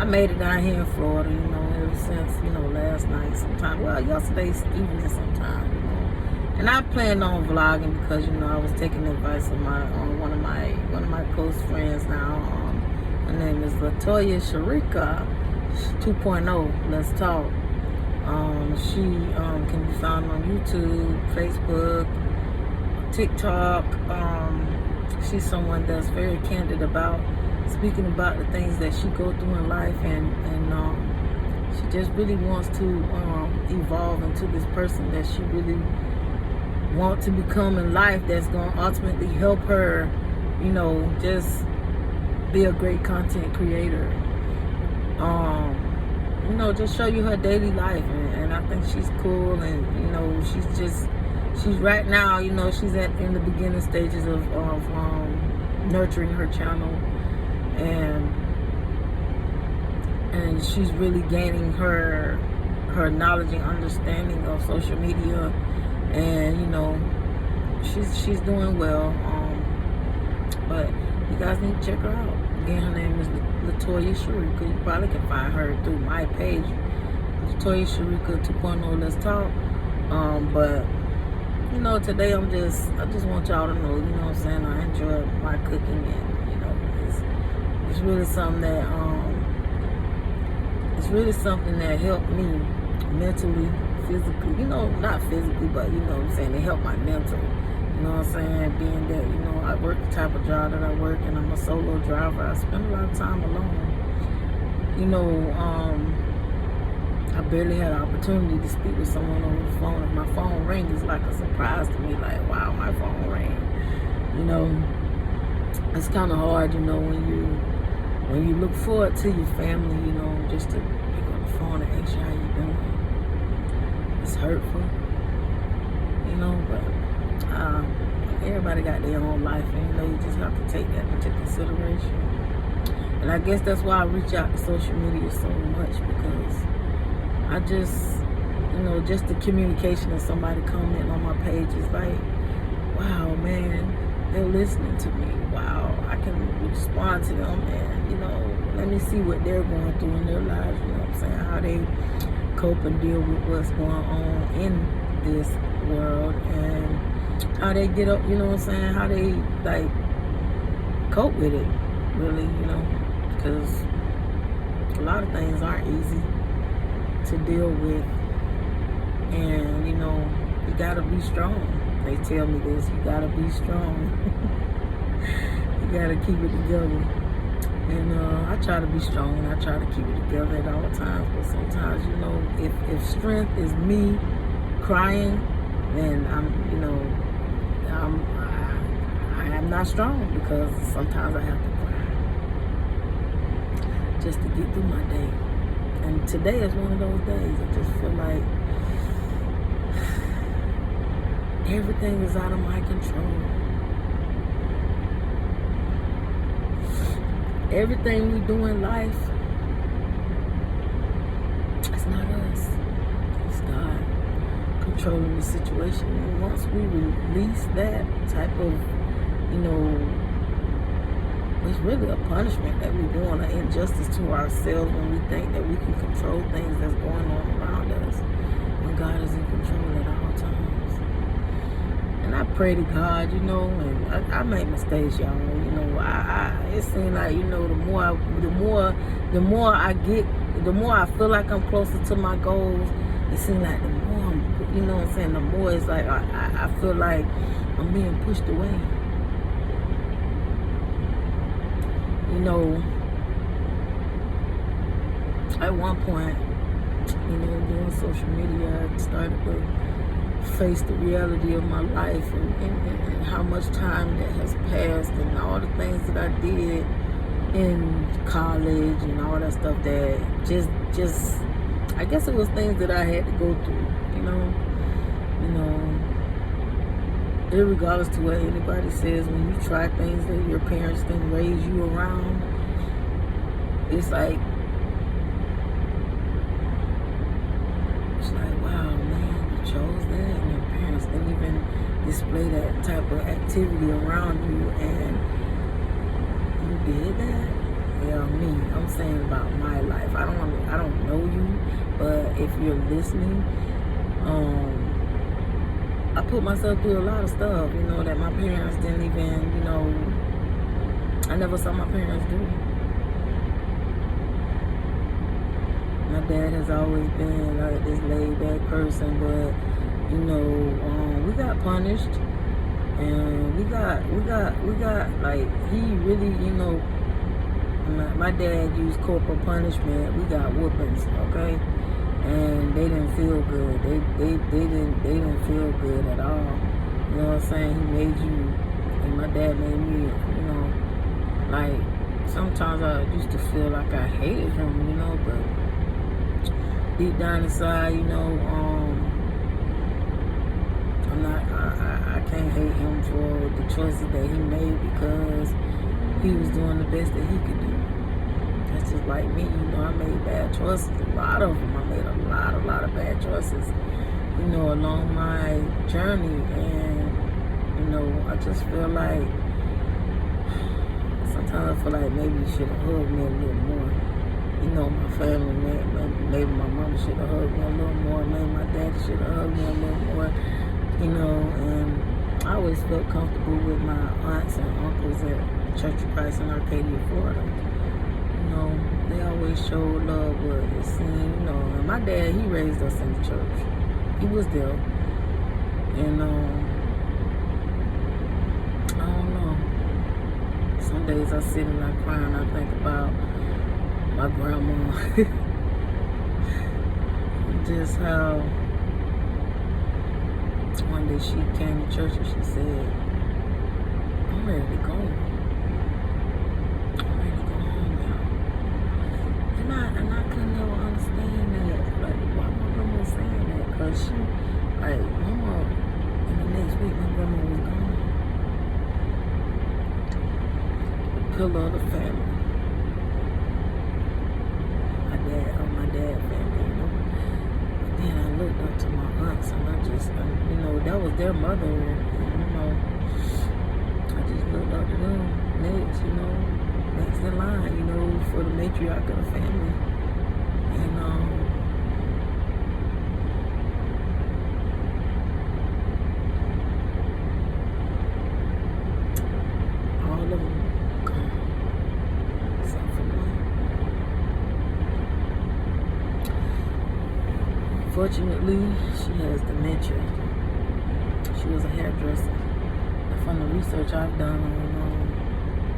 I made it down here in Florida, you know, ever since, you know, last night sometime. Well, yesterday's evening sometime, you know. And I planned on vlogging because, you know, I was taking advice of one of my close friends now. Her name is Latoya Sharika 2.0. Let's talk. She can be found on YouTube, Facebook, TikTok. She's someone that's very candid about speaking about the things that she go through in life, and she just really wants to evolve into this person that she really wants to become in life, that's going to ultimately help her, you know, just be a great content creator. You know, just show you her daily life, and I think she's cool, and you know, she's right now, you know, she's in the beginning stages of nurturing her channel, and she's really gaining her knowledge and understanding of social media, and you know, she's doing well. But you guys need to check her out. Again, her name is Latoya Sharika. You probably can find her through my page, Latoya Sharika 2.0. Let's talk. But you know, today I just want y'all to know, you know what I'm saying, I enjoy my cooking, and you know, it's really something that helped me mentally, physically, you know, not physically, but you know what I'm saying, it helped my mental. You know what I'm saying? Being that, you know, I work the type of job that I work, and I'm a solo driver. I spend a lot of time alone. You know, I barely had an opportunity to speak with someone over the phone. If my phone rings, it's like a surprise to me, like, wow, my phone rang. You know, it's kind of hard, you know, when you look forward to your family, you know, just to pick up the phone and ask you how you doing. It's hurtful, you know, but everybody got their own life, and you know, you just have to take that into consideration. And I guess that's why I reach out to social media so much, because I just, you know, just the communication of somebody commenting on my page is like, wow, man, they're listening to me. Wow, I can respond to them, and you know, let me see what they're going through in their lives. You know what I'm saying? How they cope and deal with what's going on in this world, and how they get up, you know what I'm saying, how they like cope with it, really, you know, because a lot of things aren't easy to deal with, and you know, you gotta be strong. They tell me this, you gotta be strong. You gotta keep it together, and I try to be strong, and I try to keep it together at all times, but sometimes, you know, if strength is me crying, then I am not strong, because sometimes I have to cry just to get through my day. And today is one of those days. I just feel like everything is out of my control. Everything we do in life, it's not us. It's God controlling the situation. And once we release that type of, you know, it's really a punishment that we're doing, an injustice to ourselves when we think that we can control things that's going on around us, when God is in control at all times. And I pray to God, you know, and I make mistakes, y'all. You know, it seems like, you know, the more I feel like I'm closer to my goals. It seems like the more you know what I'm saying, the more it's like I feel like I'm being pushed away. You know, at one point, you know, doing social media, I started to face the reality of my life, and how much time that has passed, and all the things that I did in college and all that stuff that just I guess it was things that I had to go through, you know, irregardless to what anybody says, when you try things that your parents didn't raise you around, it's like, wow, man, you chose that, and your parents didn't even display that type of activity around you, and you did that. Yeah, me. I'm saying about my life. I don't know you, but if you're listening, I put myself through a lot of stuff, that my parents didn't even, I never saw my parents do. My dad has always been like this laid back person, but we got punished, and we got like, he really, my dad used corporal punishment. We got whoopings, okay, and they didn't feel good. They didn't feel good at all. You know what I'm saying? He made you, and my dad made me, like, sometimes I used to feel like I hated him, but deep down inside, I can't hate him for the choices that he made, because he was doing the best that he could do. That's just like me, I made bad choices, a lot of them. I made a lot of bad choices, along my journey, and, I just feel like, sometimes I feel like maybe you should have hugged me a little more. My family, maybe my mom should have hugged me a little more, maybe my dad should have hugged me a little more, and I always felt comfortable with my aunts and uncles at Church of Christ in Arcadia, Florida. They always showed love, but it seemed, and my dad, he raised us in the church. He was there, and I don't know. Some days I sit and I cry and I think about my grandma. Just how one day she came to church and she said, I'm ready to go. I'm ready to go home now. And I couldn't never understand that. Like, why my grandma was saying that? Because she, like, mama, in the next week, my grandma was gone. The pillar of the family. My dad family, Then I looked up to my aunts, and I just, that was their mother, and, I just looked up to them next in line, for the matriarch of the family. And, all of them gone, except for one. Fortunately, she has dementia. She was a hairdresser. And from the research I've done on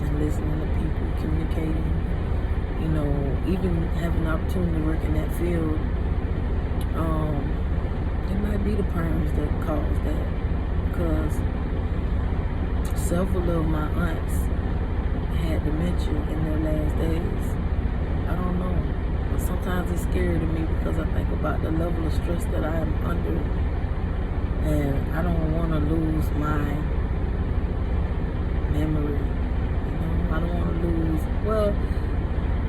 and listening to people, communicating, even having the opportunity to work in that field, it might be the perms that caused that, because several of my aunts had dementia in their last days. I don't know. But sometimes it's scary to me, because I think about the level of stress that I am under, and I don't want to lose my memory. I don't want to lose, well,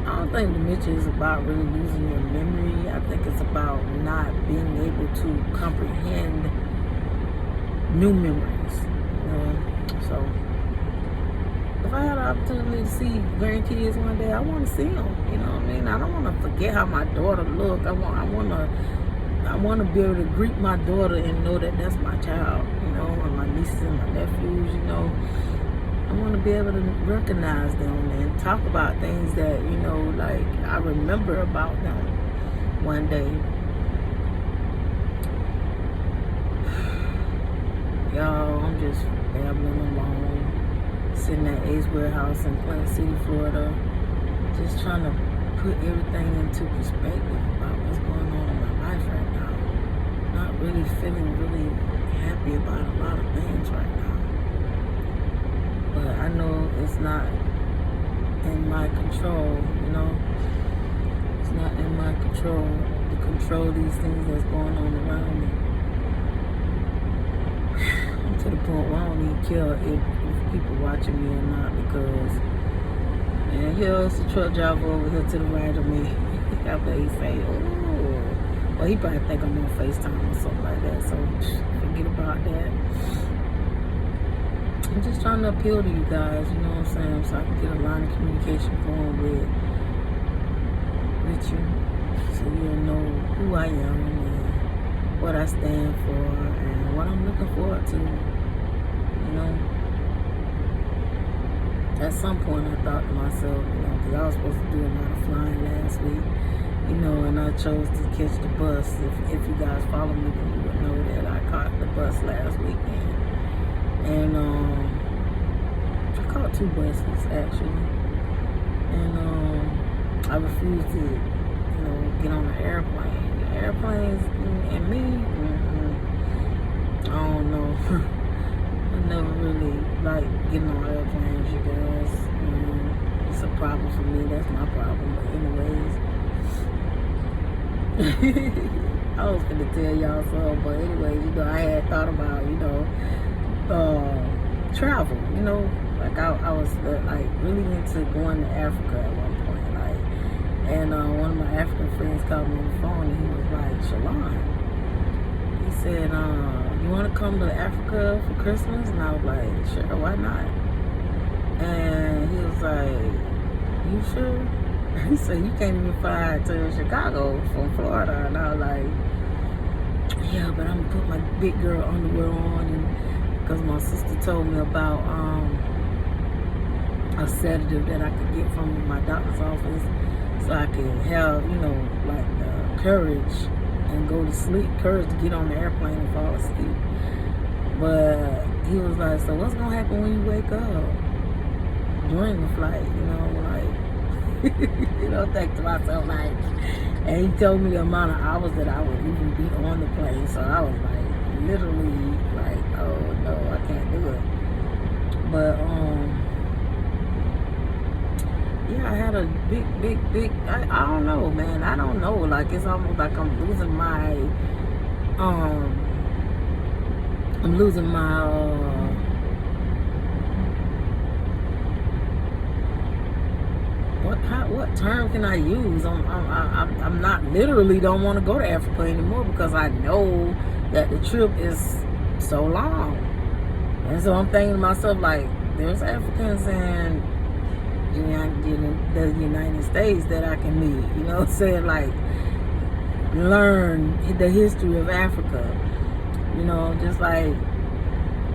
I don't think dementia is about really losing your memory. I think it's about not being able to comprehend new memories. So if I had an opportunity to see grandkids one day, I want to see them. You know what I mean? I don't want to forget how my daughter looked. I want to be able to greet my daughter and know that that's my child. And my nieces and my nephews. I want to be able to recognize them and talk about things that like I remember about them one day. Y'all, I'm just babbling along, sitting at Ace Warehouse in Plant City, Florida, just trying to put everything into perspective about what's going on in my life right now. Not really feeling really happy about a lot of things right now. But I know it's not in my control, It's not in my control to control these things that's going on around me. I'm to the point where I don't even care if people watching me or not, because, man, here's the truck driver over here to the right of me. After he say, oh, well, he probably think I'm on FaceTime or something like that, so forget about that. I'm just trying to appeal to you guys, you know what I'm saying, so I can get a line of communication going with you, so you'll know who I am and what I stand for and what I'm looking forward to, you know. At some point I thought to myself, you know, because I was supposed to do a lot of flying last week, you know, and I chose to catch the bus. If you guys follow me, then you would know that I caught the bus last weekend. And I caught 2 buses actually. And I refused to, you know, get on an airplane. Airplanes and me, I don't know. I never really like getting on airplanes, you guys. It's a problem for me. That's my problem. But anyways, I was gonna tell y'all something. But anyways, you know, I had thought about, you know, travel. You know, like I was like really into going to Africa at one point. Like, and one of my African friends called me on the phone, and he was like, Shalon, he said, you want to come to Africa for Christmas? And I was like, sure, why not? And he was like, you sure? He said, you can't even fly to Chicago from Florida. And I was like, yeah, but I'm going to put my big girl underwear on, and because my sister told me about a sedative that I could get from my doctor's office, so I could have, you know, like the courage and go to sleep, courage to get on the airplane and fall asleep. But he was like, so what's gonna happen when you wake up during the flight? You know, like, you know, think to myself, like, and he told me the amount of hours that I would even be on the plane. So I was like, literally, like, oh no, I can't do it. But yeah, I had a big, I don't know, man. I don't know. Like, it's almost like I'm losing my, what term can I use? I'm not literally don't want to go to Africa anymore because I know that the trip is so long. And so I'm thinking to myself, like, there's Africans in the United States that I can meet, you know what I'm saying, like, learn the history of Africa, you know, just like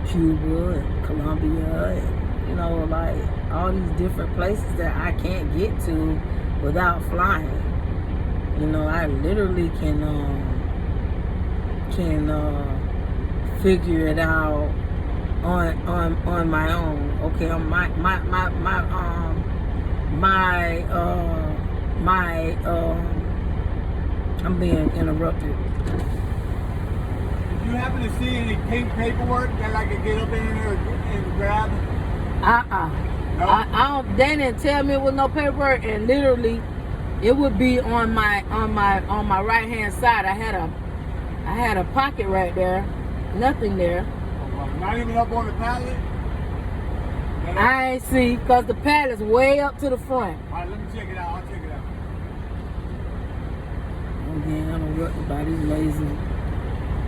Cuba and Colombia and, you know, like all these different places that I can't get to without flying. You know, I literally can figure it out on my own. Okay, I'm being interrupted. Did you happen to see any pink paperwork that I could get up in there and grab? No? I don't. They didn't tell me it was no paperwork, and literally, it would be on my right hand side. I had a pocket right there, nothing there. Not even up on the pallet? I ain't see, because the pallet's way up to the front. Alright, let me check it out. I'll check it out. Again, I don't work about these lazy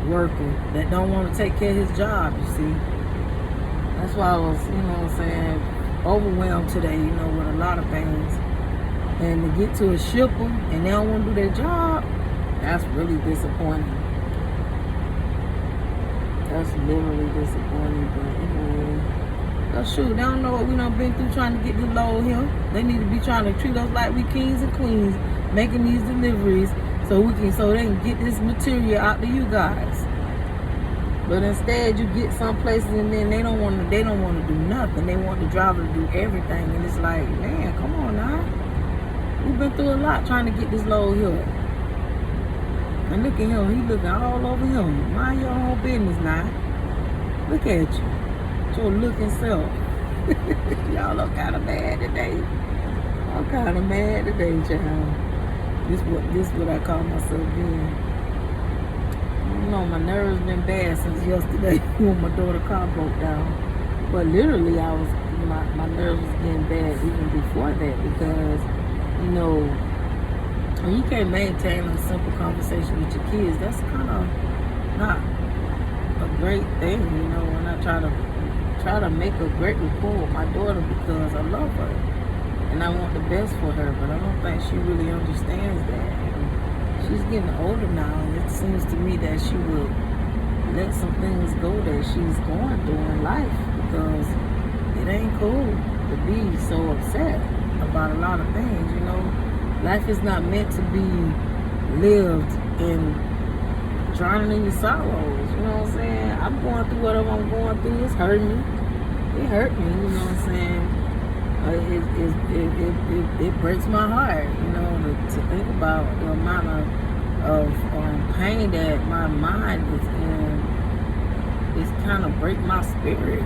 worker that don't want to take care of his job, you see. That's why I was, you know what I'm saying, overwhelmed today, you know, with a lot of things. And to get to a shipper and they don't want to do their job, that's really disappointing. That's literally disappointing, but anyway. Oh shoot, they don't know what we done been through trying to get this load here. They need to be trying to treat us like we kings and queens, making these deliveries so they can get this material out to you guys. But instead you get some places and then they don't want to do nothing. They want the driver to do everything, and it's like, man, come on now. We've been through a lot trying to get this load here. And look at him, he looking all over him. Mind your own business now. Look at you. Your looking self. Y'all are kind of mad today. I'm kind of mad today, child. This what I call myself being. I don't know, my nerves been bad since yesterday when my daughter's car broke down. But literally, my nerves was getting bad even before that because, you know, when you can't maintain a simple conversation with your kids, that's kind of not a great thing, you know. When I try to try to make a great rapport with my daughter because I love her and I want the best for her, but I don't think she really understands that. And she's getting older now, and it seems to me that she would let some things go that she's going through in life because it ain't cool to be so upset about a lot of things, you know. Life is not meant to be lived in drowning in your sorrows, you know what I'm saying? I'm going through whatever I'm going through. It's hurting me. It hurt me, you know what I'm saying? It breaks my heart, you know, to think about the amount of pain that my mind is in. It's kind of break my spirit.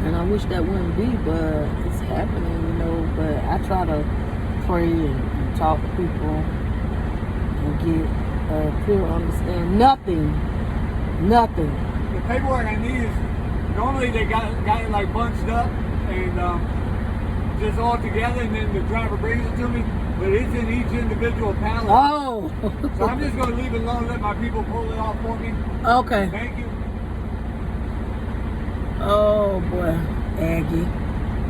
And I wish that wouldn't be, but it's happening, you know. But I try to pray and talk to people and get a clear understanding. Nothing. The paperwork I need is, normally they got it like bunched up and just all together, and then the driver brings it to me, but it's in each individual pallet. Oh. So I'm just going to leave it alone, let my people pull it off for me. Okay. Thank you. Oh boy, Aggie.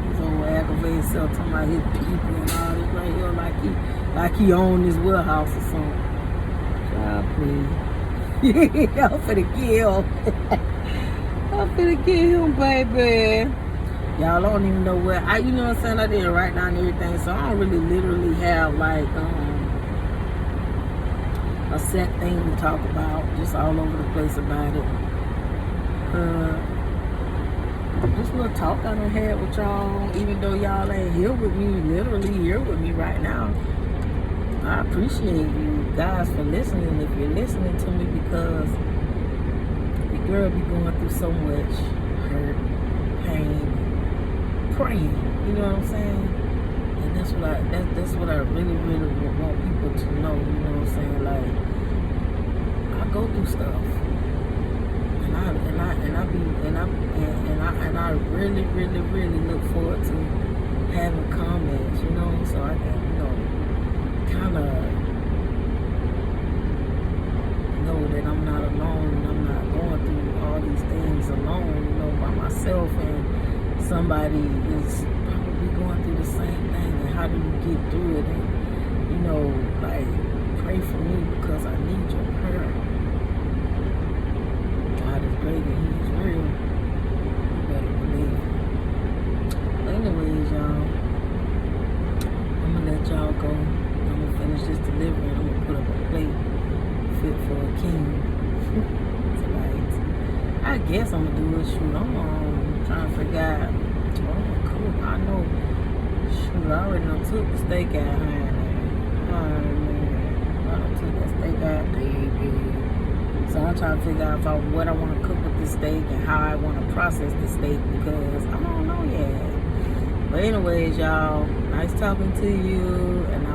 He's over aggravated self talking about his people and all this right here, like he owned his warehouse or something. God please. I'm finna kill him. I'm finna kill him, baby. Y'all don't even know what you know what I'm saying? I didn't write down everything, so I don't really literally have like a set thing to talk about, just all over the place about it. This little talk I done had with y'all, even though y'all ain't here with me, literally here with me right now. I appreciate you guys for listening. If you're listening to me, because the girl be going through so much hurt, pain, praying. You know what I'm saying? And that's what I really want people to know. You know what I'm saying? Like, I go through stuff. And I really look forward to having comments, you know, so I can, you know, kind of know that I'm not alone and I'm not going through all these things alone, you know, by myself, and somebody is probably going through the same thing, and how do you get through it? And, you know, like, pray for me because I need your prayer. God is great and He is real. You better believe it. But anyways, y'all, I'm gonna let y'all go. I'm gonna finish this delivery and I'm gonna put up a plate fit for a king tonight. I guess I'm gonna do a shoot. I'm trying to figure out what I'm gonna cook. I know, shoot, I already done took the steak out here. I done took that steak out, baby. So I'm trying to figure out what I want to cook with the steak and how I want to process the steak, because I don't know yet. But anyways, y'all, nice talking to you, and